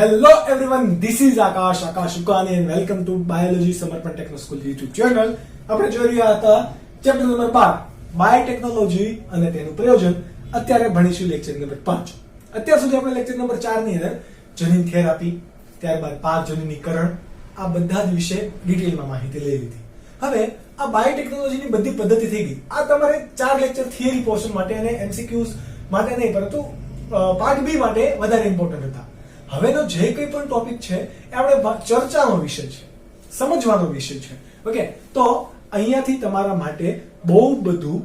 Hello everyone, this is Akash Ukani and welcome to Biology Samarpan Techno School YouTube channel. આપણે જોઈ રહ્યા હતા chapter number 12 biotechnology અને તેનું પ્રયોજન. અત્યારે ભણીશું લેક્ચર નંબર 5. અત્યાર સુધી આપણે લેક્ચર નંબર 4 ની અંદર જનીન થેરાપી, ત્યારબાદ પાક જનીનીકરણ, આ બધા જ વિશે ડિટેલમાં માહિતી લઈ લીધી. હવે આ બાયોટેકનોલોજીની બધી પદ્ધતિ થઈ ગઈ. આ તમારે 4 લેક્ચર થિયરી પોર્શન માટે અને MCQs માટે નહીં, પરંતુ પાર્ટ બી માટે વધારે ઇમ્પોર્ટન્ટ હતા. હવેનો જે કંઈ પણ ટોપિક છે એ આપણે ચર્ચાનો વિષય છે, સમજવાનો વિષય છે. ઓકે, તો અહીંયાથી તમારા માટે બહુ બધું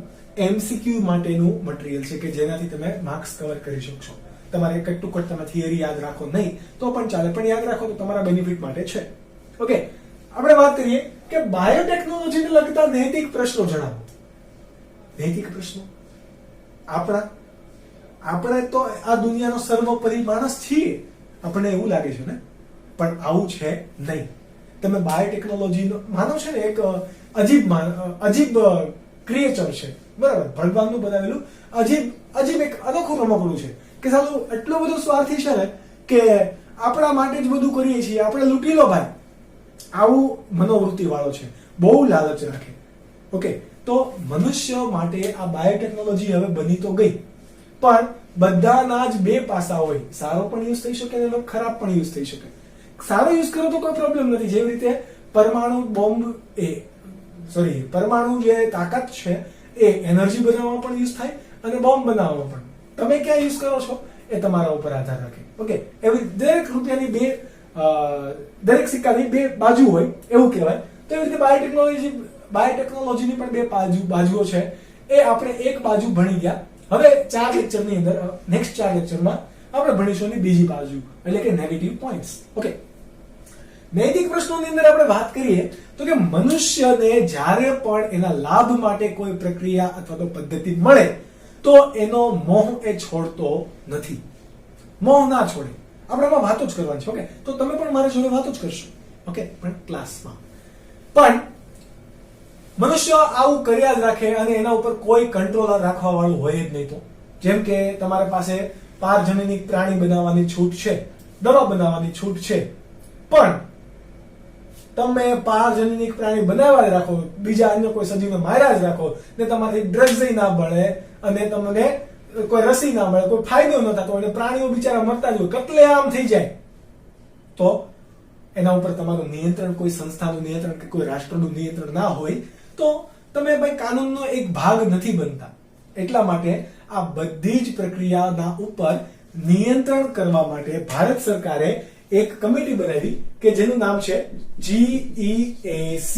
MCQ માટેનું મટીરીયલ છે કે જેનાથી તમે માર્ક્સ કવર કરી શકશો. તમારે કટ ટુ કટ તમે થિયરી યાદ રાખો નહીં તો પણ ચાલે, પણ યાદ રાખો તો તમારા બેનિફિટ માટે છે. ઓકે, આપણે વાત કરીએ કે બાયોટેકનોલોજીને લગતા નૈતિક પ્રશ્નો જણાવો. નૈતિક પ્રશ્નો આપણે તો આ દુનિયાનો સર્વોપરી માણસ છીએ, આપણને એવું લાગે છે ને, પણ આવું છે નહીં. તમે બાયોટેકનોલોજી માનો છે ને એક અજીબ ક્રિએચર છે, બરાબર, ભગવાનનું બનાવેલું અજીબ એક અનોખું રમકડું છે કે સાલું એટલો બધો સ્વાર્થી છે ને કે આપણા માટે જ બધું કરીએ છીએ, આપણે લૂંટી લો ભાઈ, આવું મનોવૃત્તિ વાળો છે, બહુ લાલચ રાખે. ઓકે, તો મનુષ્ય માટે આ બાયોટેકનોલોજી હવે બની તો ગઈ, પણ બધાના જ બે પાસા હોય. સારો પણ યુઝ થઈ શકે અને ખરાબ પણ યુઝ થઈ શકે. સારો યુઝ કરો તો કોઈ પ્રોબ્લેમ નથી. જેવી રીતે પરમાણુ જે તાકાત છે એ એનર્જી બનાવવામાં પણ યુઝ થાય અને બોમ્બ બનાવવામાં પણ. તમે ક્યાં યુઝ કરો છો એ તમારા ઉપર આધાર રાખે. ઓકે, એવી દરેક રૂપિયાની દરેક સિક્કાની બે બાજુ હોય એવું કહેવાય. તો એવી રીતે બાયોટેકનોલોજીની પણ બે બાજુઓ છે. એ આપણે એક બાજુ ભણી ગયા. હવે 4 લેક્ચરની અંદર નેક્સ્ટ 4 લેક્ચરમાં આપણે ભણીશું એની બીજી બાજુ, એટલે કે નેગેટિવ પોઈન્ટ્સ. ઓકે, નૈતિક પ્રશ્નોની અંદર આપણે વાત કરીએ તો કે મનુષ્યને જ્યારે પણ એના લાભ માટે કોઈ પ્રક્રિયા અથવા તો પદ્ધતિ મળે તો એનો મોહ એ છોડતો નથી. મોહ ના છોડે. આપણે આમાં વાતો જ કરવાની છે. ઓકે, તો તમે પણ મારી જોડે વાતો જ કરશો. ઓકે, પણ ક્લાસમાં પણ મનુષ્ય આવું કર્યા જ રાખે અને એના ઉપર કોઈ કંટ્રોલર રાખવા વાળું હોય જ નહીં. તો જેમ કે તમારી પાસે પારજનનિક પ્રાણી બનાવવાની છૂટ છે, દવા બનાવવાની છૂટ છે, પણ તમે પારજનનિક પ્રાણી બનાવવા જ રાખો, બીજા અન્ય કોઈ સજીવને માર્યા જ રાખો ને તમારી ડ્રગ્સ ના મળે અને તમને કોઈ રસી ના મળે, કોઈ ફાયદો ન થતો હોય, પ્રાણીઓ બિચારા મરતા જ હોય, કત્લેઆમ થઈ જાય, તો એના ઉપર તમારું નિયંત્રણ, કોઈ સંસ્થાનું નિયંત્રણ કે કોઈ રાષ્ટ્રનું નિયંત્રણ ના હોય તો તમે ભાઈ કાનૂનનો એક ભાગ નથી બનતા. એટલા માટે આ બધી જ પ્રક્રિયાના ઉપર નિયંત્રણ કરવા માટે ભારત સરકારે એક કમિટી બનાવી કે જેનું નામ છે GEAC.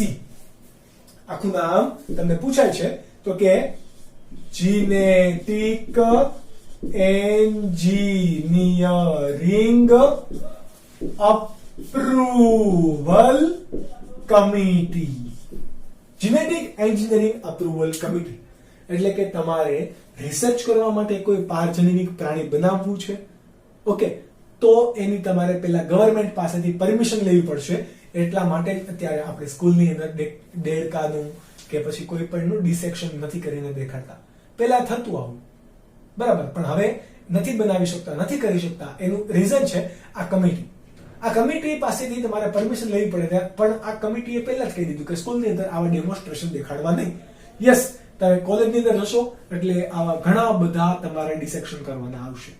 આખું નામ તમને પૂછાય છે તો કે genetic engineering approval committee. Genetic engineering approval committee એટલે કે તમારે રિસર્ચ કરવા માટે કોઈ પારજનનિક પ્રાણી બનાવવું છે. ઓકે, તો એની તમારે પહેલા ગવર્મેન્ટ પાસેથી પરમિશન લેવી પડશે. એટલા માટે જ અત્યારે આપણે સ્કૂલની અંદર દેડકાનું કે પછી કોઈ પણનું ડિસેક્શન નથી કરીને દેખાડતા. પહેલા થતું આવું, બરાબર, પણ હવે નથી બનાવી શકતા, નથી કરી શકતા. એનું રીઝન છે આ કમિટી. આ કમિટી પાસેથી તમારે પરમિશન લેવી પડે, પણ આ કમિટીએ પહેલા જ કહી દીધું કે સ્કૂલની અંદર આવા ડેમોન્સ્ટ્રેશન દેખાડવા નહીં. યસ, તમે કોલેજની અંદર જશો એટલે આવા ઘણા બધા તમારે ડિસેક્શન કરવાના આવશે.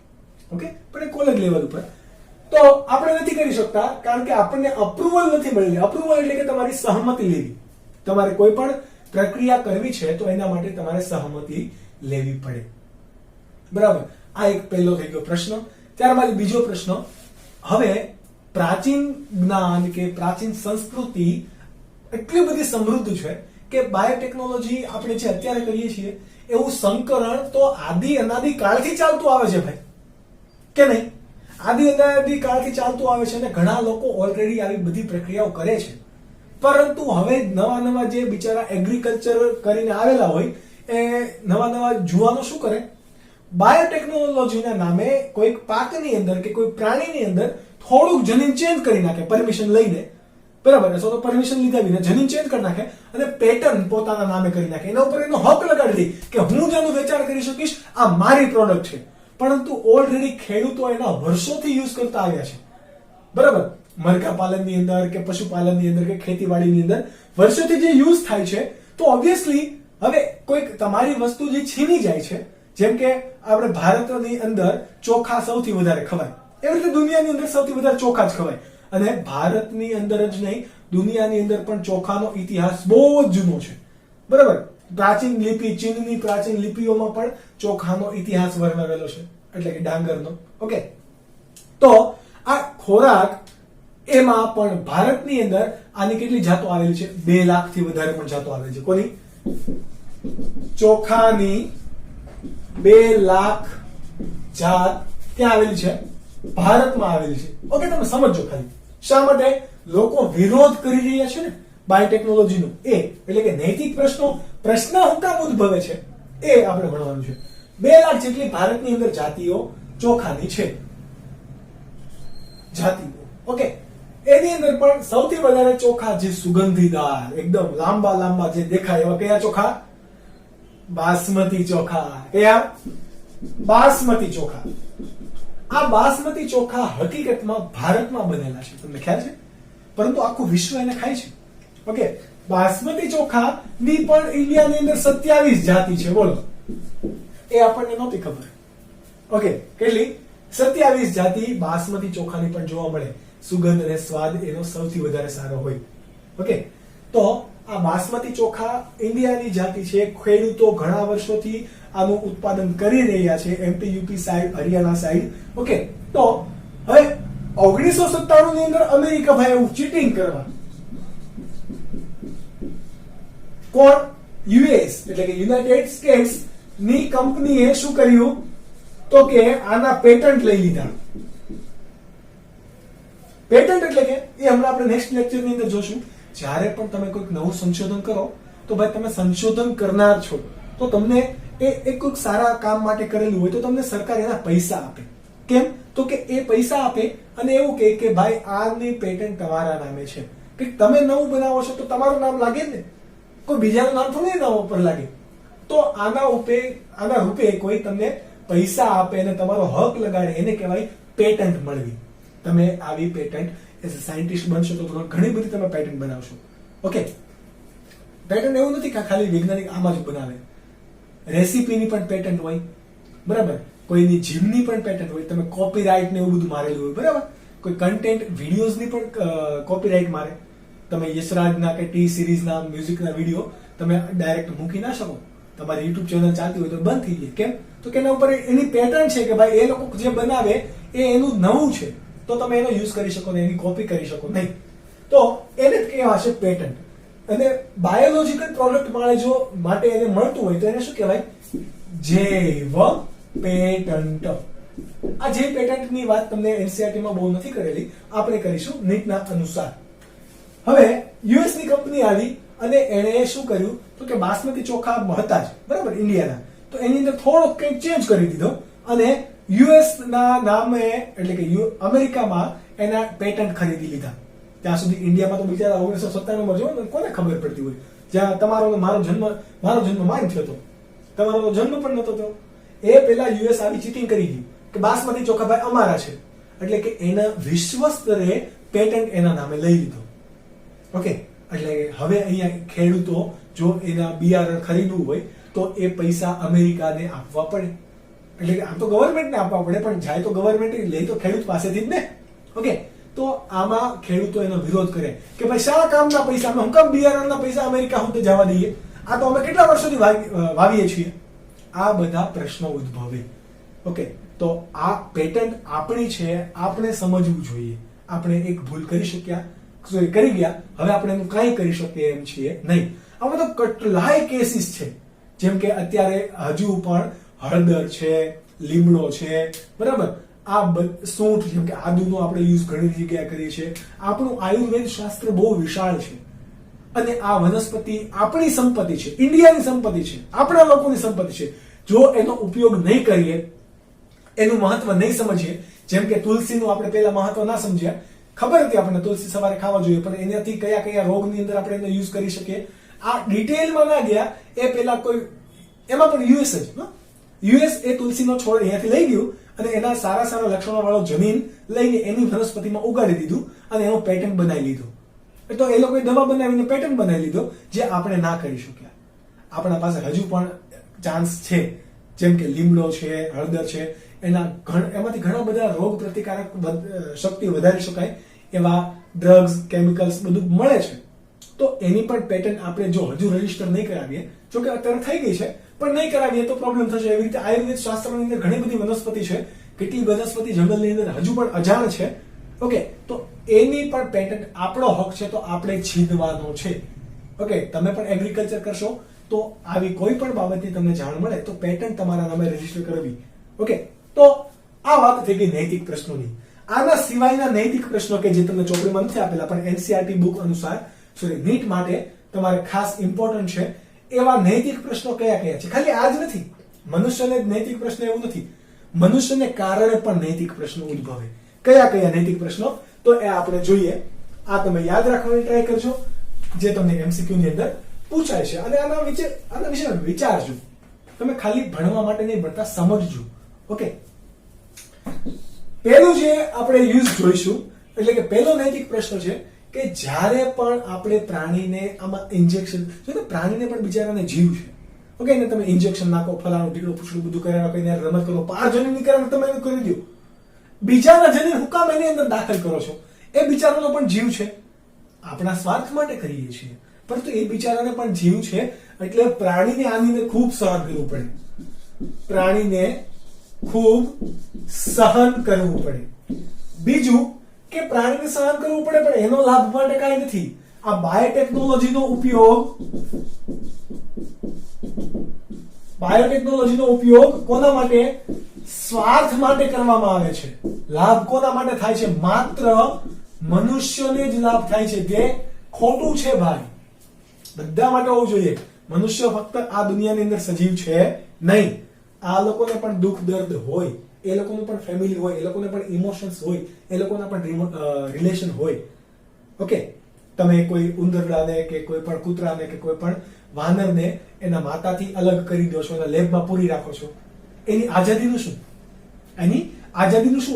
ઓકે, પણ એ કોલેજ લેવલ ઉપર તો આપણે નથી કરી શકતા કારણ કે આપણને અપ્રુવલ નથી મળેલી. અપ્રુવલ એટલે કે તમારી સહમતિ લેવી. તમારે કોઈ પણ પ્રક્રિયા કરવી છે તો એના માટે તમારે સહમતિ લેવી પડે, બરાબર. આ એક પહેલો થઈ ગયો પ્રશ્ન. ત્યારબાદ બીજો પ્રશ્ન, હવે પ્રાચીન જ્ઞાન કે પ્રાચીન સંસ્કૃતિ એટલી બધી સમૃદ્ધ છે કે બાયોટેકનોલોજી આપણે જે અત્યારે કરીએ છીએ એવું સંકરણ તો આદિ અનાદિ કાળથી ચાલતું આવે છે ભાઈ, કે નહીં? આદિ અનાદિ કાળથી ચાલતું આવે છે અને ઘણા લોકો ઓલરેડી આવી બધી પ્રક્રિયાઓ કરે છે. પરંતુ હવે નવા જે બિચારા એગ્રીકલ્ચર કરીને આવેલા હોય એ નવા જુવાનો શું કરે, બાયોટેકનોલોજીના નામે કોઈક પાકની અંદર કે કોઈ પ્રાણીની અંદર થોડુંક જનીન ચેન્જ કરી નાખે પરમિશન લઈને, બરાબર, તો પરમિશન લીધા વિના જનીન ચેન્જ કરી નાખે અને પેટર્ન પોતાના નામે કરી નાખે. એના ઉપર એનો હક લગાડી દે કે હું જેનું વેચાણ કરી શકીશ, આ મારી પ્રોડક્ટ છે. પરંતુ ઓલરેડી ખેડૂતો એના વર્ષોથી યુઝ કરતા આવ્યા છે. બરાબર, મરઘા પાલનની અંદર કે પશુપાલનની અંદર કે ખેતીવાડીની અંદર વર્ષોથી જે યુઝ થાય છે, તો ઓબ્વિયસલી હવે કોઈક તમારી વસ્તુ જે છીની જાય છે, જેમ કે આપણે ભારતની અંદર ચોખા સૌથી વધારે ખવાય, એવી રીતે દુનિયાની અંદર સૌથી વધારે ચોખા જ ખવાય, અને ભારતની અંદર જ નહીં દુનિયાની અંદર પણ ચોખાનો ઇતિહાસ બહુ જ જૂનો છે, બરાબર. પ્રાચીન લિપિ, ચીનની પ્રાચીન લિપિઓમાં પણ ચોખાનો ઇતિહાસ વર્ણવેલો છે, એટલે કે ડાંગરનો. ઓકે, તો આ ખોરાક એમાં પણ ભારતની અંદર આની કેટલી જાતો આવેલી છે? 2 લાખથી વધારે પણ જાતો આવેલી છે. કોની? ચોખાની 2 લાખ જાત ક્યાં આવેલી છે? ભારતમાં આવેલી છે. ઓકે, તમે સમજો ખાલી શા માટે લોકો વિરોધ કરી રહ્યા છે ને બાયોટેકનોલોજીનો, એ એટલે કે નૈતિક પ્રશ્ન હું કામ ઉદ્ભવે છે એ આપણે ભણવાનું છે. 2 લાખ જેટલી ભારતની અંદર જાતિઓ ચોખાની છે, જાતિઓ. ઓકે, એની અંદર પણ સૌથી વધારે ચોખા જે સુગંધીદાર એકદમ લાંબા લાંબા જે દેખાય એવા કયા ચોખા? બાસમતી ચોખા. કયા? બાસમતી ચોખા. આ બાસમતી ચોખા હકીકતમાં ભારતમાં બનેલા છે, તમને ખ્યાલ છે, પરંતુ આખું વિશ્વ એને ખાય છે. ઓકે, બાસમતી ચોખા ની પણ ઇન્ડિયાની અંદર 27 જાતિ છે. બોલો, એ આપણને નહોતી ખબર. ઓકે, કેટલી? 27 જાતિ બાસમતી ચોખાની પણ જોવા મળે. સુગંધ અને સ્વાદ એનો સૌથી વધારે સારો હોય. ઓકે, તો આ બાસમતી ચોખા ઇન્ડિયાની જાતિ છે. ખેડૂતો ઘણા વર્ષોથી આનું ઉત્પાદન કરી રહ્યા છે, MP, UP side, Haryana side. Okay, તો હવે 1997 ની અંદર અમેરિકા ભાઈ એવું ચીટિંગ કરવા, કોણ? યુએસ એટલે કે યુનાઇટેડ સ્ટેટ્સ ની કંપનીએ શું કર્યું? તો કે આના પેટન્ટ લઈ લીધા. પેટન્ટ એટલે કે એ હમણાં આપણે નેક્સ્ટ લેક્ચરની અંદર જોશું. જ્યારે પણ તમે કોઈક નવું સંશોધન કરો તો ભાઈ તમે સંશોધન કરનાર છો, તો તમને એ કોઈક સારા કામ માટે કરેલું હોય તો તમને સરકાર એના પૈસા આપે. કેમ? તો કે એ પૈસા આપે અને એવું કહે કે ભાઈ આની પેટન્ટ તમારા નામે છે, કે તમે નવું બનાવો છો તો તમારું નામ લાગે જ ને, કોઈ બીજાનું નામ થોડું નામ ઉપર લાગે. તો આના રૂપે કોઈ તમને પૈસા આપે અને તમારો હક લગાડે, એને કહેવાય પેટન્ટ મળવી. તમે આવી પેટન્ટ એઝ અ સાયન્ટિસ્ટ બનશો તો ઘણી બધી તમે પેટન્ટ બનાવશો. ઓકે, પેટન્ટ એવું નથી કે ખાલી વૈજ્ઞાનિક આમાં જ બનાવે. રેસીપીની પણ પેટન્ટ હોય, બરાબર, કોઈની જીમની પણ પેટન્ટ હોય, તમે કોપીરાઇટ ને એવું બધું મારેલું હોય, બરાબર. કોઈ કન્ટેન્ટ વિડીયોઝની પણ કોપીરાઇટ મારે. તમે યશરાજના કે ટી સિરીઝના મ્યુઝિકના વિડીયો તમે ડાયરેક્ટ મૂકી ના શકો. તમારી યુટ્યુબ ચેનલ ચાલતી હોય તો બંધ થઈ જાય. કેમ? તો કે એના ઉપર એની પેટર્ન છે કે ભાઈ એ લોકો જે બનાવે એ એનું નવું છે, તો તમે એનો યુઝ કરી શકો ને એની કોપી કરી શકો નહીં. તો એને જ કહેવાશે પેટન્ટ. અને બાયોલોજીકલ પ્રોડક્ટ માટે એને મળતું હોય તો એને શું કહેવાય? જૈવ પેટન્ટ. આ જે પેટન્ટની વાત તમને એનસીઈઆરટીમાં બહુ નથી કરેલી, આપણે કરીશું નીટના અનુસાર. હવે યુએસ ની કંપની આવી અને એણે શું કર્યું? તો કે બાસમતી ચોખા હતા જ, બરાબર, ઇન્ડિયાના, તો એની અંદર થોડોક કંઈક ચેન્જ કરી દીધો અને યુએસ ના નામે એટલે કે અમેરિકામાં એના પેટન્ટ ખરીદી લીધા. ત્યાં સુધી ઇન્ડિયામાં તો બિચારા 1997 માં જો કોને ખબર પડતી હોય, જ્યાં મારો જન્મ માન થયો હતો, તમારો જન્મ પણ નતો થયો. એ પેલા યુએસ આવી ચીટિંગ કરી ગઈ કે બાસમતી ચોખા ભાઈ અમારા છે, એટલે કે એના વિશ્વ સ્તરે પેટન્ટ એના નામે લઈ લીધો. ઓકે, એટલે હવે અહીંયા ખેડૂતો જો એના બિયારણ ખરીદવું હોય તો એ પૈસા અમેરિકાને આપવા પડે. એટલે કે આમ તો ગવર્મેન્ટને આપવા પડે, પણ જાય તો ગવર્મેન્ટ લે તો ખેડૂત પાસેથી જ ને. ઓકે, તો આમાં ખેડૂતો એનો વિરોધ કરે કે ભાઈ શા કામના પૈસા, અમે હું કામ બિયારણના પૈસા અમેરિકા સુધી જવા દઈએ? આ તો અમે કેટલા વર્ષોથી વાવીએ છીએ. આ બધા પ્રશ્નો ઉદ્ભવે. ઓકે, તો આ પેટન્ટ આપણી છે, આપણે સમજવું જોઈએ. આપણે એક ભૂલ કરી ગયા, હવે આપણે એનું કાંઈ કરી શકીએ એમ છીએ નહીં. આમાં તો કેટલાય કેસીસ છે, જેમ કે અત્યારે હજુ પણ હળદર છે, લીમડો છે, બરાબર, આ સૂંઠ જેમ કે આદુનો આપણે યુઝ ઘણી જગ્યાએ કરીએ છીએ. આપણું આયુર્વેદ શાસ્ત્ર બહુ વિશાળ છે અને આ વનસ્પતિ આપણી સંપત્તિ છે, ઇન્ડિયાની સંપત્તિ છે, આપણા લોકોની સંપત્તિ છે. જો એનો ઉપયોગ નહીં કરીએ, એનું મહત્વ નહીં સમજીએ, જેમ કે તુલસીનું આપણે પહેલા મહત્વ ના સમજ્યા, ખબર હતી આપણને તુલસી સવારે ખાવા જોઈએ, પણ એનાથી કયા કયા રોગની અંદર આપણે એનો યુઝ કરી શકીએ, આ ડિટેલમાં ના ગયા. એ પહેલા કોઈ એમાં પણ યુએસ એ તુલસીનો છોડ અહીંયાથી લઈ ગયું અને એના સારા સારા લક્ષણો વાળો જમીન લઈને એની વનસ્પતિમાં ઉગાડી દીધું અને એનો પેટર્ન બનાવી લીધો. તો એ લોકોએ દવા બનાવીને પેટર્ન બનાવી લીધો, જે આપણે ના કરી શક્યા. આપણા પાસે હજુ પણ ચાન્સ છે, જેમ કે લીમડો છે, હળદર છે, એમાંથી ઘણા બધા રોગ પ્રતિકારક શક્તિ વધારી શકાય એવા ડ્રગ્સ, કેમિકલ્સ બધું મળે છે. તો એની પણ પેટર્ન આપણે જો હજુ રજીસ્ટર નહીં કરાવીએ, જો કે અત્યારે થઈ ગઈ છે, પણ નહીં કરાવીએ તો પ્રોબ્લેમ થશે. એવી રીતે આયુર્વેદ શાસ્ત્રની અંદર ઘણી બધી વનસ્પતિ છે, કેટલી વનસ્પતિ જંગલની અંદર હજુ પણ અજાણ છે. ઓકે, તો એની પણ પેટર્ન આપણો હક છે, તો આપણે છીનવાનો છે. ઓકે, તમે પણ એગ્રીકલ્ચર કરશો તો આવી કોઈ પણ બાબતની તમને જાણ મળે તો પેટર્ન તમારા નામે રજીસ્ટર કરવી. ઓકે, તો આ વાત થઈ ગઈ નૈતિક પ્રશ્નોની. આના સિવાયના નૈતિક પ્રશ્નો કે જે તમને ચોપડીમાં નથી આપેલા પણ એનસીઆરટી બુક અનુસાર નીટ માટે તમારે ખાસ ઇમ્પોર્ટન્ટ છે, એવા નૈતિક પ્રશ્નો કયા કયા છે? ખાલી આ જ નથી, મનુષ્યને જ નૈતિક પ્રશ્ન એવું નથી, મનુષ્યને કારણે પણ નૈતિક પ્રશ્નો ઉદ્ભવે. કયા કયા નૈતિક પ્રશ્નો? તો એ આપણે જોઈએ. આ તમે યાદ રાખવાની ટ્રાય કરજો, જે તમને એમસીક્યુ ની અંદર પૂછાય છે. અને આના વિશે વિચારજો. તમે ખાલી ભણવા માટે નહીં ભણતા, સમજજો. ઓકે, પહેલું જે આપણે યુઝ જોઈશું, એટલે કે પહેલો નૈતિક પ્રશ્ન છે કે જ્યારે પણ આપણે પ્રાણીને આમાં ઇન્જેક્શન, જો પ્રાણીને પણ બિચારાને જીવ છે. ઓકે, ને તમે ઇન્જેક્શન નાખો, ફલાણું ઢીકડું પૂછડું બધું કર્યા કહીને રમત કરો, 5 જનીનીકરણ તમે એને કરી દો. બીજાના જનીન હું કામ એની અંદર દાખલ કરો છો? એ બિચારાનો પણ જીવ છે. આપણા સ્વાર્થ માટે કરીએ છીએ, પરંતુ એ બિચારાને પણ જીવ છે, એટલે પ્રાણીને આની અંદર ખૂબ સહન કરવું પડે. પ્રાણીને ખૂબ સહન કરવું પડે. બીજું કે પ્રાણીને સહન કરવું પડે, પણ એનો લાભ માટે કાંઈ નથી. આ બાયોટેકનોલોજીનો ઉપયોગ કોના માટે? સ્વાર્થ માટે કરવામાં આવે છે. લાભ કોના માટે થાય છે? માત્ર મનુષ્યને જ લાભ થાય છે. તે ખોટું છે ભાઈ, બધા માટે હોવું જોઈએ. મનુષ્ય ફક્ત આ દુનિયાની અંદર સજીવ છે નહીં. આ લોકોને પણ દુઃખ દર્દ હોય, એ લોકોનું પણ ફેમિલી હોય, એ લોકોને પણ ઇમોશન્સ હોય, એ લોકોના પણ રિલેશન હોય. ઓકે, તમે કોઈ ઉંદરડાને કે કોઈ પણ કૂતરાને કે કોઈ પણ વાનરને એના માતાથી અલગ કરી દો છો, એના લેબમાં પૂરી રાખો છો, એની આઝાદીનું શું?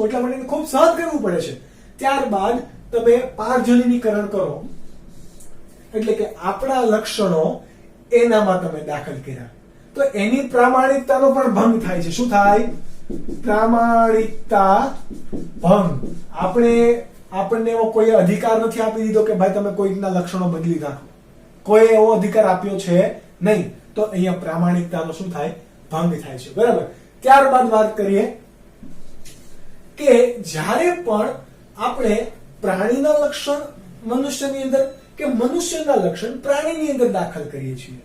એટલા માટે ખૂબ સહન કરવું પડે છે. ત્યારબાદ તમે પારજનીકરણ કરો, એટલે કે આપણા લક્ષણો એનામાં તમે દાખલ કર્યા, તો એની પ્રામાણિકતાનો પણ ભંગ થાય છે. શું થાય? પ્રામાણિકતા ભંગ. આપણને એવો કોઈ અધિકાર નથી આપી દીધો કે ભાઈ તમે કોઈના લક્ષણો બદલી નાખો. કોઈ એવો અધિકાર આપ્યો છે નહીં. તો અહીંયા પ્રામાણિકતાનો શું થાય? ભંગ થાય છે. બરાબર. ત્યારબાદ વાત કરીએ કે જ્યારે પણ આપણે પ્રાણીના લક્ષણ મનુષ્યની અંદર કે મનુષ્યના લક્ષણ પ્રાણીની અંદર દાખલ કરીએ છીએ,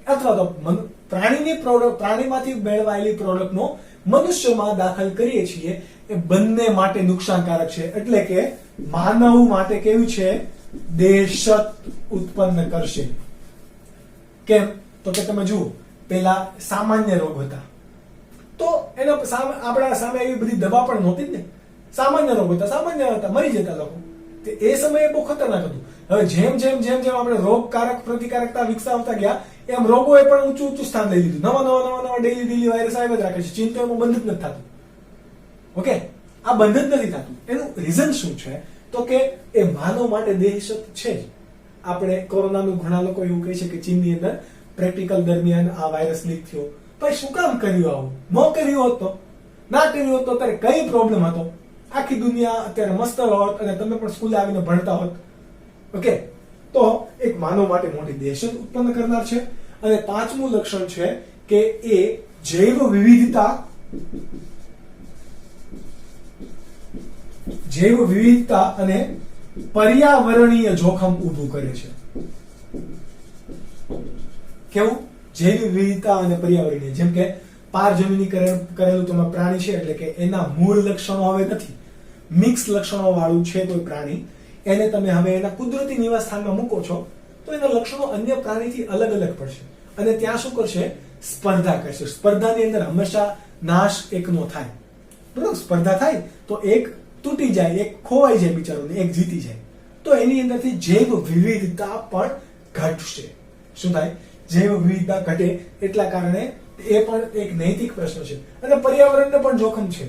અથવા તો પ્રાણીમાંથી મેળવાયેલી પ્રોડક્ટનો મનુષ્યમાં દાખલ કરીએ છીએ, એ બંને માટે નુકસાનકારક છે. એટલે કે માનવ માટે કેવું છે? દહેશત ઉત્પન્ન કરશે. કેમ? તો કે તમે જુઓ, પેલા સામાન્ય રોગ હતા, તો એના આપણા સામે એવી બધી દવા પણ નહોતી ને. સામાન્ય રોગ હતા, મરી જતા લોકો. એ સમયે બહુ ખતરનાક હતું. હવે જેમ આપણે રોગકારક પ્રતિકારકતા વિકસાવતા ગયા, એમ રોગોએ પણ ઊંચું સ્થાન લઈ લીધું. નવા ડેલી વાયરસ આવ્યા જ રાખે છે. ચીન તો એમાં બંધ જ નથી થતું. ઓકે, આ બંધ જ નથી થતું. એનું રીઝન શું છે? તો કે એ માનવ માટે દહેશત છે જ. આપણે કોરોનાનું ઘણા લોકો એવું કહે છે કે ચીનની અંદર પ્રેક્ટિકલ દરમિયાન આ વાયરસ લીક થયો. ભાઈ શું કામ કર્યું આવું? ન કર્યું હોત તો, ના કર્યું હોત તો અત્યારે કઈ પ્રોબ્લેમ હતો? આખી દુનિયા અત્યારે મસ્ત હોત અને તમે પણ સ્કૂલે આવીને ભણતા હોત. ઓકે, તો એક માનવ માટે મોટી દહેશત ઉત્પન્ન કરનાર છે. અને પાંચમું લક્ષણ છે કે એ જૈવ વિવિધતા અને પર્યાવરણીય જોખમ ઊભું કરે છે. કેવું? જૈવ વિવિધતા અને પર્યાવરણીય. જેમ કે પારજનીકરણ કરેલું તમે પ્રાણી છે, એટલે કે એના મૂળ લક્ષણો હવે નથી, મિક્સ લક્ષણો વાળું છે કોઈ પ્રાણી, એને તમે હવે એના કુદરતી નિવાસ સ્થાનમાં મૂકો છો, તો એના લક્ષણો અન્ય પ્રાણીથી અલગ પડશે. અને ત્યાં શું કરશે? સ્પર્ધા કરશે. સ્પર્ધાની અંદર હંમેશા નાશ એકનો થાય. બરાબર? સ્પર્ધા થાય તો એક તૂટી જાય, એક ખોવાઈ જાય બિચારોને, એક જીતી જાય. તો એની અંદરથી જૈવ વિવિધતા પણ ઘટશે. શું થાય? જૈવ વિવિધતા ઘટે એટલા કારણે એ પણ એક નૈતિક પ્રશ્ન છે. અને પર્યાવરણને પણ જોખમ છે.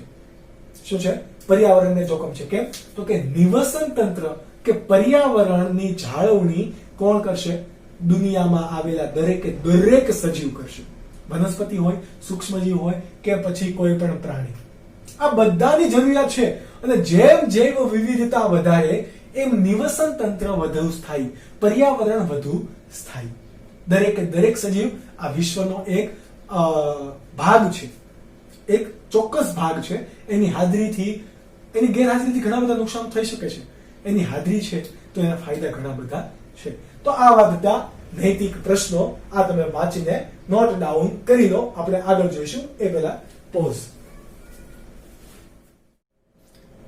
શું છે? પર્યાવરણને જોખમ છે. કેમ? તો કે નિવસન તંત્ર કે પર્યાવરણની જાળવણી કોણ કરશે? દુનિયામાં આવેલા દરેક સજીવ કરશે. વનસ્પતિ હોય, સૂક્ષ્મજીવ હોય કે પછી કોઈ પણ પ્રાણી, આ બધાની જરૂરિયાત છે. અને જેમ જૈવ વિવિધતા વધારે એમ નિવસન તંત્ર વધુ સ્થાયી, પર્યાવરણ વધુ સ્થાયી. દરેક સજીવ આ વિશ્વનો એક ભાગ છે, એક ચોક્કસ ભાગ છે. એની ગેરહાજરીથી ઘણા બધા નુકસાન થઈ શકે છે. એની હાજરી છે તો એના ફાયદા ઘણા બધા છે. તો આ વાત હતા નૈતિક પ્રશ્નો. આ તમે વાંચીને નોટ ડાઉન કરી લો. આપણે આગળ જોઈશું એ પહેલા પોઝ.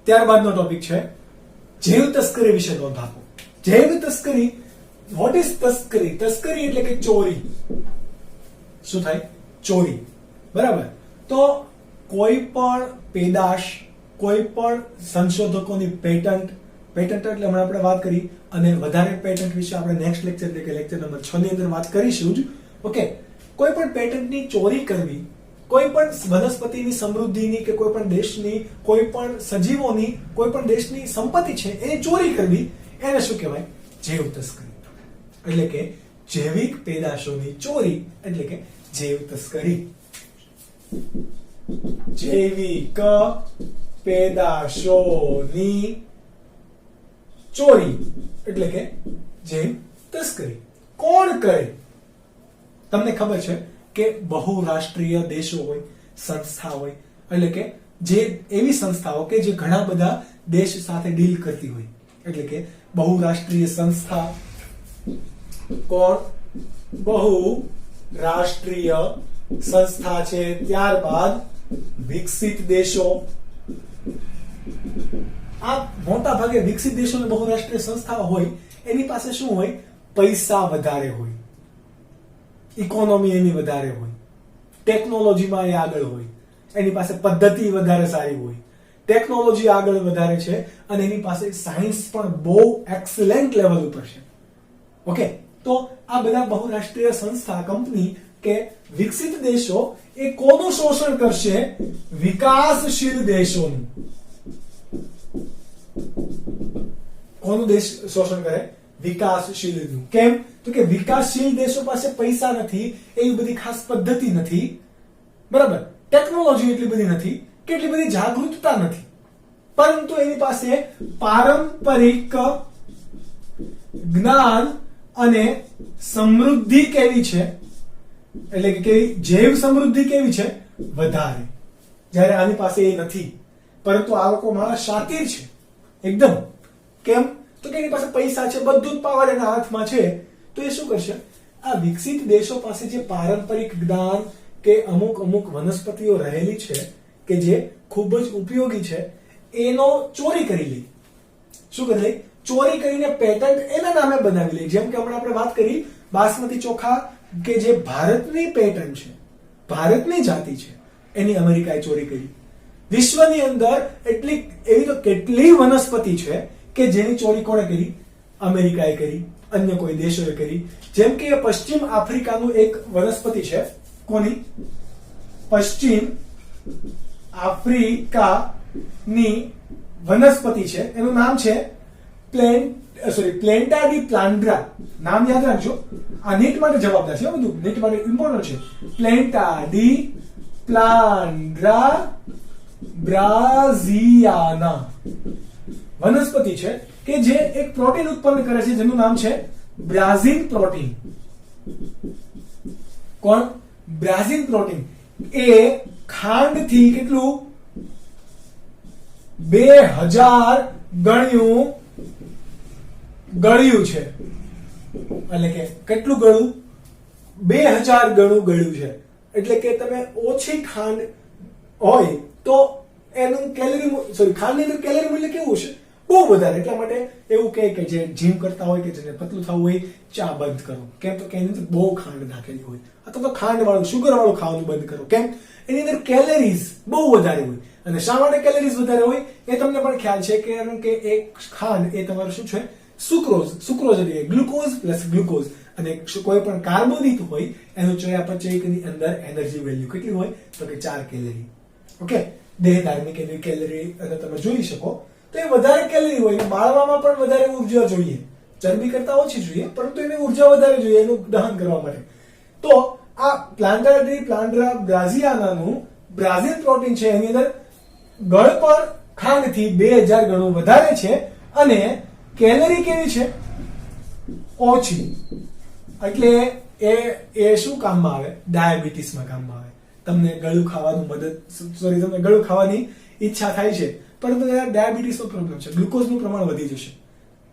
ત્યારબાદનો ટોપિક છે જૈવ તસ્કરી વિશે નોંધ આપો. જૈવ તસ્કરી, વોટ ઇઝ તસ્કરી? તસ્કરી એટલે કે ચોરી. શું થાય? ચોરી. બરાબર. તો કોઈ પણ પેદાશ, કોઈ પણ સંશોધકોની પેટન્ટ એટલે હમણાં આપણે વાત કરી, અને વધારે પેટન્ટ વિશે આપણે નેક્સ્ટ લેક્ચર એટલે કે લેક્ચર નંબર 6 ની અંદર વાત કરીશું જ. ઓકે. કોઈ પણ પેટન્ટની ચોરી કરવી, કોઈ પણ વનસ્પતિની સમૃદ્ધિની કે કોઈ પણ દેશની, કોઈ પણ સજીવોની, કોઈ પણ દેશની સંપત્તિ છે એની ચોરી કરવી, એને શું કહેવાય? જૈવ તસ્કરી. એટલે કે જૈવિક પેદાશોની ચોરી એટલે કે જૈવ તસ્કરી. જૈવિક પેદાશોની ચોરી એટલે કે જૈવ તસ્કરી. કોણ કરે? તમને ખબર છે કે બહુરાષ્ટ્રીય દેશો હોય, સંસ્થા હોય, એટલે કે જે એવી સંસ્થાઓ કે જે ઘણા બધા દેશ સાથે ડીલ કરતી હોય, એટલે કે બહુરાષ્ટ્રીય સંસ્થા. કોણ? બહુરાષ્ટ્રીય સંસ્થા છે. ત્યારબાદ વિકસિત દેશો. આ મોટા ભાગે વિકસિત દેશો અને બહુરાષ્ટ્રીય સંસ્થાઓ હોય એની પાસે શું હોય? પૈસા વધારે હોય, ઇકોનોમી એની વધારે હોય, ટેકનોલોજીમાં એ આગળ હોય, એની પાસે પદ્ધતિ વધારે સારી હોય, ટેકનોલોજી આગળ વધારે છે, અને એની પાસે સાયન્સ પણ બહુ એક્સેલન્ટ લેવલ ઉપર છે. ઓકે. તો આ બધા બહુરાષ્ટ્રીય સંસ્થા, કંપની કે વિકસિત દેશો એ કોનું શોષણ કરશે? વિકાસશીલ દેશોનું. કોનું દેશ શોષણ કરે? વિકાસશીલનું. કેમ? તો કે વિકાસશીલ દેશો પાસે પૈસા નથી, એવી બધી ખાસ પદ્ધતિ નથી, બરાબર, ટેકનોલોજી એટલી બધી નથી, કેટલી બધી જાગૃતતા નથી, પરંતુ એની પાસે પારંપરિક જ્ઞાન અને સમૃદ્ધિ કેવી છે? એટલે કે કેવી? જૈવ સમૃદ્ધિ કેવી છે? વધારે. જ્યારે આની પાસે એ નથી, પરંતુ આ લોકો મારા શાતીર છે એકદમ. કેમ? તો કે એની પાસે પૈસા છે, બધું જ પાવર એના હાથમાં છે. તો એ શું કરશે? આ વિકસિત દેશો પાસે જે પારંપરિક જ્ઞાન કે અમુક વનસ્પતિઓ રહેલી છે કે જે ખૂબ જ ઉપયોગી છે, એનો ચોરી કરી લે. શું કરી લે? ચોરી કરીને પેટન્ટ એના નામે બનાવી લે. જેમ કે હમણાં આપણે વાત કરી બાસમતી ચોખા કે જે ભારતની પેટન્ટ છે, ભારતની જાતિ છે, એની અમેરિકાએ ચોરી કરી. વિશ્વની અંદર એવી તો કેટલી વનસ્પતિ છે કે જેની ચોરી કોણે કરી? અમેરિકાએ કરી, અન્ય કોઈ દેશોએ કરી. જેમ કે પશ્ચિમ આફ્રિકાનું એક વનસ્પતિ છે. કોની? પશ્ચિમ આફ્રિકાની વનસ્પતિ છે, એનું નામ છે પ્લેન્ટા ડી પ્લાન્ડ્રા. નામ યાદ રાખજો, આ નીટ માટે જવાબદાર છે. બધું નીટ માટે ઇમ્પોર્ટન્ટ છે. પ્લેન્ટા ડી પ્લાન્ડ્રા બ્રાઝિયાના વનસ્પતિ છે કે જે એક પ્રોટીન ઉત્પન્ન કરે છે જેનું નામ છે બ્રાઝિન પ્રોટીન. કોણ? બ્રાઝિન પ્રોટીન. એ ખાંડથી કેટલું? 2000 ગણ્યું ગળ્યું છે. એટલે કે કેટલું ગળ્યું? 2000 ગણું ગળ્યું છે. એટલે કે તમે ઓછી ખાંડ હોય તો એનું ખાંડની અંદર કેલરી મૂલ્ય કેવું છે? બહુ વધારે. એટલા માટે એવું કહે કે જે જીમ કરતા હોય કે જેને પતલું થવું હોય, ચા બંધ કરો. કેમ? તો કે એની અંદર બહુ ખાંડ નાખેલી હોય, અથવા તો ખાંડ વાળું, શુગર વાળું ખાવાનું બંધ કરો. કેમ? એની અંદર કેલરીઝ બહુ વધારે હોય. અને શા માટે કેલરીઝ વધારે હોય એ તમને પણ ખ્યાલ છે, કારણ કે એક ખાંડ એ તમારું શું છે? સુક્રોઝ એટલે ગ્લુકોઝ પ્લસ ગ્લુકોઝ. અને કોઈ પણ કાર્બોદિત હોય એનું ચયાપચયની અંદર એનર્જી વેલ્યુ કેટલી હોય તો કે 4 કેલરી. ઓકે, દેહ ધાર્મિક એની કેલરી અને તમે જોઈ શકો તો એ વધારે કેલરી હોય. બાળવામાં પણ વધારે ઉર્જા જોઈએ, ચરબી કરતા ઓછી જોઈએ, પરંતુ એને ઉર્જા વધારે જોઈએ એનું દહન કરવા માટે. તો આ પ્લાન્ટા ડી પ્લાન્ટા બ્રાઝિયાનાનું બ્રાઝિલ પ્રોટીન છે એની અંદર ગળ પર ખાંડથી 2000 ગણું વધારે છે અને કેલરી કેવી છે? ઓછી. એટલે એ શું કામમાં આવે? ડાયાબિટીસમાં કામમાં આવે. તમને ગળું ખાવાનું તમને ગળું ખાવાની ઈચ્છા થાય છે પરંતુ ડાયાબિટીસનો પ્રોબ્લેમ છે, ગ્લુકોઝનું પ્રમાણ વધી જશે.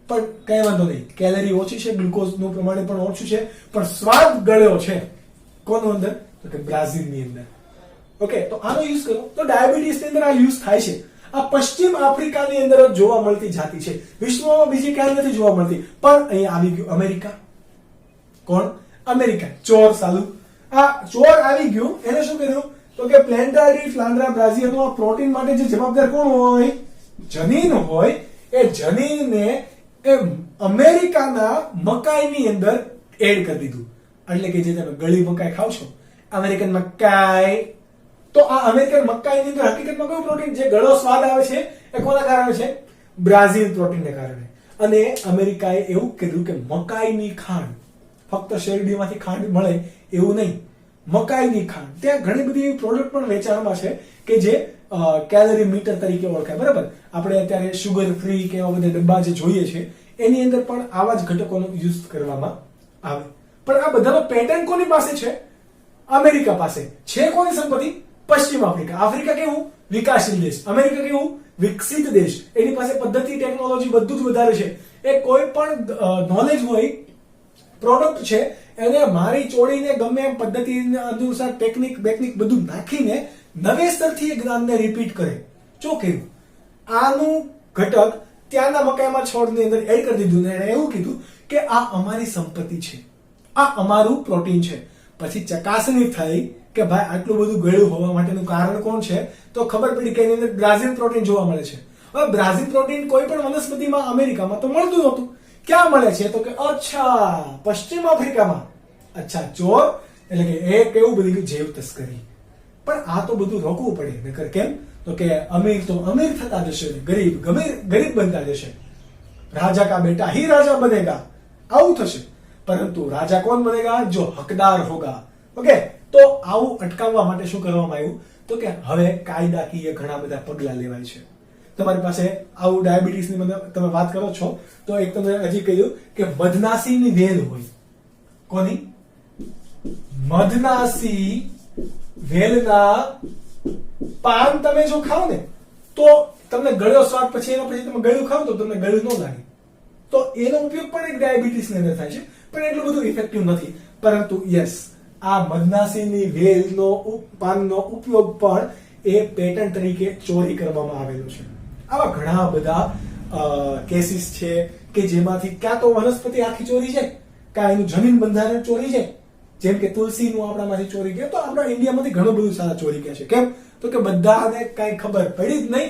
પણ કઈ વાંધો નહીં, કેલરી ઓછી છે, ગ્લુકોઝનું પ્રમાણ પણ ઓછું છે, પણ સ્વાદ ગળ્યો છે. કોનો અંદર? તો કે બ્રાઝિલની અંદર. ઓકે, તો આનો યુઝ કરો તો ડાયાબિટીસની અંદર આ યુઝ થાય છે. આ પશ્ચિમ આફ્રિકાની અંદર જ જોવા મળતી જાતિ છે, વિશ્વમાં બીજી ક્યાંય નથી જોવા મળતી. પણ અહીંયા આવી ગયું અમેરિકા. કોણ? અમેરિકા. ચોર સાલું આ ચોર આવી ગયું, એને શું કર્યું તો કે પ્લાન્ટા ડી પ્લાન્ટા બ્રાઝિયાનો આ પ્રોટીન માટે જે જવાબદાર કોણ હોય? જનીન હોય. એ જનીનને એ અમેરિકાના મકાઈની અંદર એડ કરી દીધું. એટલે કે જે તમે ગળી મકાઈ ખાવ છો, અમેરિકન મકાઈ, તો આ અમેરિકન મકાઈની અંદર હકીકતમાં કયું પ્રોટીન છે? ગળો સ્વાદ આવે છે એ કોના કારણે છે? બ્રાઝિલ પ્રોટીનને કારણે. અને અમેરિકાએ એવું કીધું કે મકાઈની ખાંડ, ફક્ત શેરડીમાંથી ખાંડ મળે એવું નહીં, મકાઈની ખાંડ, ત્યાં ઘણી બધી એવી પ્રોડક્ટ પણ વેચાણમાં છે કે જે કેલરી મીટર તરીકે ઓળખાય. બરાબર, આપણે અત્યારે શુગર ફ્રી કે એવા બધા ડબ્બા જે જોઈએ છે એની અંદર પણ આવા જ ઘટકોનો યુઝ કરવામાં આવે. પણ આ બધાનો પેટર્ન કોની પાસે છે? અમેરિકા પાસે છે. કોની સંપત્તિ? પશ્ચિમ આફ્રિકા. આફ્રિકા કેવું? વિકાસશીલ દેશ. અમેરિકા કેવું? વિકસિત દેશ. એની પાસે પદ્ધતિ, ટેકનોલોજી બધું જ વધારે છે. એ કોઈ પણ નોલેજ હોય, પ્રોડક્ટ છે, એને મારી ચોડીને ગમે એમ પદ્ધતિ અનુસાર ટેકનિક બેકનિક બધું નાખીને નવેસરથી એ જ્ઞાનને રિપીટ કરે. જો કેવું આનું ઘટક ત્યાંના મકાઈમાં છોડની અંદર એડ કરી દીધું ને એને એવું કીધું કે આ અમારી સંપત્તિ છે, આ અમારું પ્રોટીન છે. પછી ચકાસણી થઈ કે ભાઈ આટલું બધું ગળ્યું હોવા માટેનું કારણ કોણ છે? તો ખબર પડી કે એની અંદર બ્રાઝિલ પ્રોટીન જોવા મળે છે. હવે બ્રાઝિલ પ્રોટીન કોઈ પણ વનસ્પતિમાં અમેરિકામાં તો મળતું નહોતું. ક્યાં મળે છે? તો કે અચ્છા પશ્ચિમ આફ્રિકામાં. અચ્છા, ચોર એટલે કે એ કેવું બધી જૈવ તસ્કરી. પણ આ તો બધું રોકવું પડે, નકર કેમ? તો કે અમીર તો અમીર થતા જશે, ગરીબ ગરીબ બનતા જશે. રાજા કા બેટા ही રાજા બનેગા, આવું થશે. પરંતુ રાજા કોણ બનેગા? જો હકદાર હોગા. ઓકે, તો આવું અટકાવવા માટે શું કરવામાં આવ્યું? તો કે હવે કાયદાકીય ઘણા બધા પગલા લેવાય છે. તમારી પાસે આવું ડાયાબિટીસની તમે વાત કરો છો તો એક તમે હજી કહ્યું કે મધનાસીની વેલ હોય. કોની? મધનાસી વેલના પાન તમે જો ખાઓ ને તો તમને ગળ્યો સ્વાદ પછી એના પછી તમે ગળ્યું ખાવ તો તમને ગળ્યું ન લાગે. તો એનો ઉપયોગ પણ એક ડાયાબિટીસની અંદર થાય છે, પણ એટલું બધું ઇફેક્ટિવ નથી. પરંતુ યસ, આ મધનાસીની વેલનો પાનનો ઉપયોગ પણ એ પેટન્ટ તરીકે ચોરી કરવામાં આવેલો છે. આવા ઘણા બધા કેસીસ છે કે જેમાંથી ક્યાં તો વનસ્પતિ આખી ચોરી જાય, કાં એનું જમીન બંધારણ ચોરી જાય. જેમ કે તુલસીનું આપણામાંથી ચોરી ગયા, તો આપણા ઇન્ડિયામાંથી ઘણું બધું સારા ચોરી ગયા છે. કેમ? તો કે બધાને કઈ ખબર પડી જ નહીં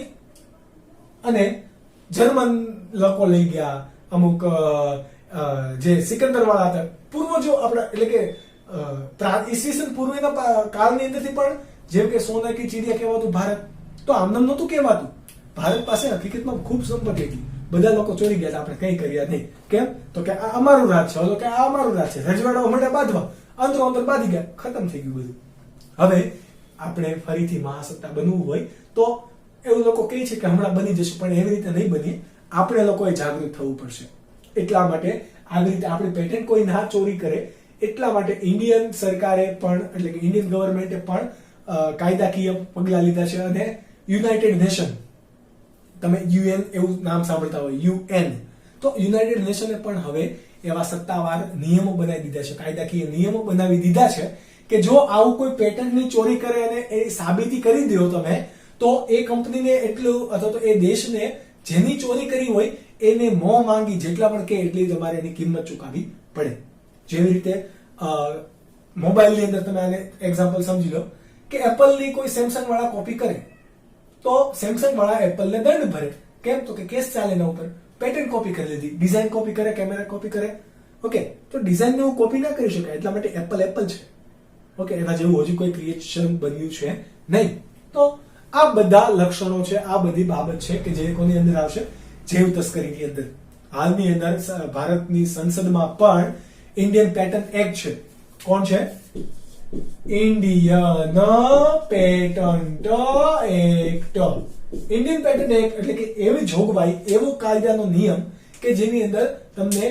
અને જર્મન લોકો લઈ ગયા. અમુક જે સિકંદર વાળા હતા પૂર્વજો આપણા, એટલે કે ઈસવીસન પૂર્વના કાળની અંદરથી પણ, જેમ કે સોના કી ચીડિયા કહેવાતું ભારત, તો આમનામ નહોતું કહેવાતું. ભારત પાસે હકીકતમાં ખૂબ સંપત્તિ હતી, બધા લોકો ચોરી ગયા, આપણે કઈ કર્યા નહીં. કેમ? તો કે આ અમારું રાજ છે, કે આ અમારું રાજ છે. રજવાડાઓ માટે બાંધવા, અંદરો અંદર બાંધી ગયા, ખતમ થઈ ગયું બધું. હવે આપણે ફરીથી મહાસત્તા બનવું હોય તો એવું લોકો કહે છે કે હમણાં બની જશે, પણ એવી રીતે નહીં બની. આપણે લોકોએ જાગૃત થવું પડશે. એટલા માટે આવી રીતે આપણે પેટન્ટ કોઈ ના ચોરી કરે એટલા માટે ઇન્ડિયન સરકારે પણ, એટલે કે ઇન્ડિયન ગવર્મેન્ટે પણ કાયદાકીય પગલા લીધા છે. અને યુનાઇટેડ નેશન, તમે યુએન એવું નામ સાંભળતા હોય, યુએન, તો યુનાઇટેડ નેશને પણ હવે એવા સત્તાવાર નિયમો બનાવી દીધા છે, કાયદાકીય નિયમો બનાવી દીધા છે કે જો આવું કોઈ પેટન્ટની ચોરી કરે અને એ સાબિતી કરી દો તમે, તો એ કંપનીને એટલું, અથવા તો એ દેશને જેની ચોરી કરી હોય એને મોં માંગી જેટલા પણ કે એટલી તમારે એની કિંમત ચૂકવવી પડે. જેવી રીતે મોબાઈલની અંદર તમે આને એક્ઝામ્પલ સમજી લો કે એપલની કોઈ સેમસંગ વાળા કોપી કરે તો સેમસંગ વાળા એપલને દંડ ભરે. કેમ? તો કે કેસ ચાલે એના ઉપર, પેટન્ટ કોપી કરી લીધી, ડિઝાઇન કોપી કરે, કેમેરા કોપી કરે. ઓકે, તો ડિઝાઇનને હું કોપી ના કરી શકાય, એટલા માટે એપલ છે. ઓકે, એના જેવું હજુ કોઈ ક્રિએશન બન્યું છે નહીં. તો આ બધા લક્ષણો છે, આ બધી બાબત છે કે જે કોની અંદર આવશે, જૈવ તસ્કરીની અંદર. હાલની અંદર ભારતની સંસદમાં પણ ઇન્ડિયન પેટન્ટ એક્ટ છે. કોણ છે? Indian patent act. Indian patent act એટલે કે એવી જોગવાઈ, એવો કાયદાનો નિયમ કે જેની અંદર તમને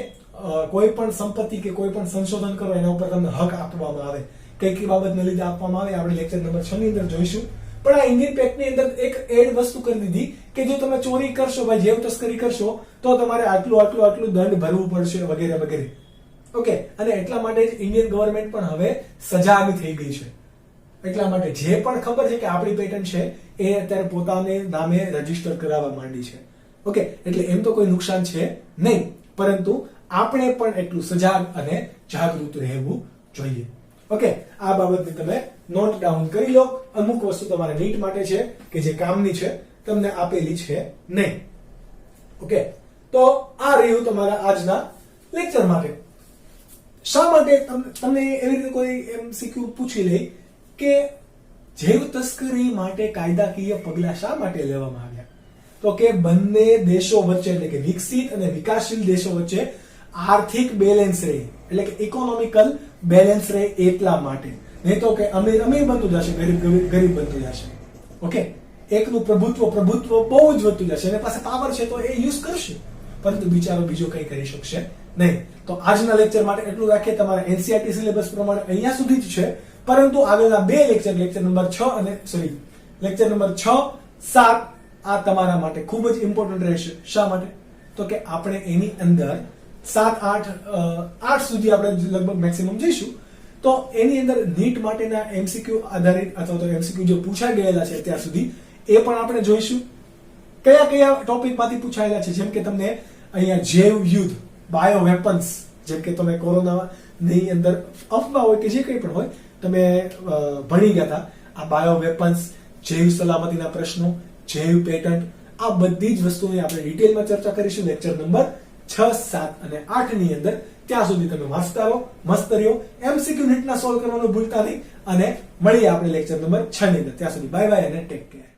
કોઈ પણ સંપત્તિ કે કોઈ પણ સંશોધન કરો એના ઉપર તમને હક આપવામાં આવે. કઈ કઈ બાબતને લીધે આપવામાં આવે આપણે લેક્ચર નંબર 6 ની અંદર જોઈશું. પણ આ ઇન્ડિયન પેટની અંદર એક એડ વસ્તુ કરી દીધી કે જો તમે ચોરી કરશો, ભાઈ જૈવ તસ્કરી કરશો, તો તમારે આટલું દંડ ભરવું પડશે વગેરે વગેરે. ઓકે, અને એટલા માટે જ ઇન્ડિયન ગવર્મેન્ટ પણ હવે સજાગ થઈ ગઈ છે. એટલા માટે જે પણ ખબર છે કે આપણી પેટન્ટ છે એ અત્યારે પોતાને નામે રજીસ્ટર કરાવવા માંડી છે. ઓકે, એટલે એમ તો કોઈ નુકસાન છે નહીં, પરંતુ આપણે પણ એટલું સજાગ અને જાગૃત રહેવું જોઈએ. ઓકે, આ બાબતને તમે નોટ ડાઉન કરી લો. અમુક વસ્તુ તમારે નીટ માટે છે કે જે કામની છે, તમને આપેલી છે નહીં. ઓકે, તો આ રહ્યું તમારા આજના લેક્ચર માટે. શા માટે તમને એવી રીતે કોઈ એમસીક્યુ પૂછી લે કે જૈવ તસ્કરી માટે કાયદાકીય પગલાં શા માટે લેવામાં આવ્યા? તો કે બંને દેશો વચ્ચે એટલે કે વિકસિત અને વિકાસશીલ દેશો વચ્ચે આર્થિક બેલેન્સ રહે, એટલે કે ઇકોનોમિકલ બેલેન્સ રહે એટલા માટે. નહીં તો કે અમીર બનતું જશે, ગરીબ બનતું જશે. ઓકે, એકનું પ્રભુત્વ બહુ જ વધતું જશે, એની પાસે પાવર છે તો એ યુઝ કરશે, પરંતુ બિચારો બીજો કંઈ કરી શકશે નહીં. તો આજના લેક્ચર માટે એટલું રાખીએ. તમારા એનસીઈઆરટી સિલેબસ પ્રમાણે અહીંયા સુધી જ છે, પરંતુ આગળના બે લેક્ચર નંબર 6, 7 આ તમારા માટે ખૂબ જ ઇમ્પોર્ટન્ટ રહેશે. શા માટે? તો કે આપણે એની અંદર 7, 8 સુધી આપણે લગભગ મેક્સિમમ જઈશું. તો એની અંદર નીટ માટેના એમસીક્યુ આધારિત અથવા તો એમસીક્યુ જે પૂછાઈ ગયેલા છે અત્યાર સુધી એ પણ આપણે જોઈશું. કયા કયા ટોપિકમાંથી પૂછાયેલા છે, જેમ કે તમને અહીંયા જૈવ યુદ્ધ, બાયો વેપન્સ, જેમ કે તમે કોરોનાની અંદર અફવા હોય કે જે કંઈ પણ હોય તમે ભણી ગયા હતા, આ બાયો વેપન્સ, જૈવ સલામતીના પ્રશ્નો, જૈવ પેટન્ટ, આ બધી જ વસ્તુની આપણે ડિટેલમાં ચર્ચા કરીશું લેક્ચર નંબર 6, 7 અને 8 ની અંદર. ત્યાં સુધી તમે વાંચતા રહો, મસ્ત રહ્યો, એમસીક્યુ નીટના સોલ્વ કરવાનું ભૂલતા નહીં, અને મળીએ આપણે લેક્ચર નંબર 6 ની અંદર. ત્યાં સુધી બાય બાય અને ટેક કેર.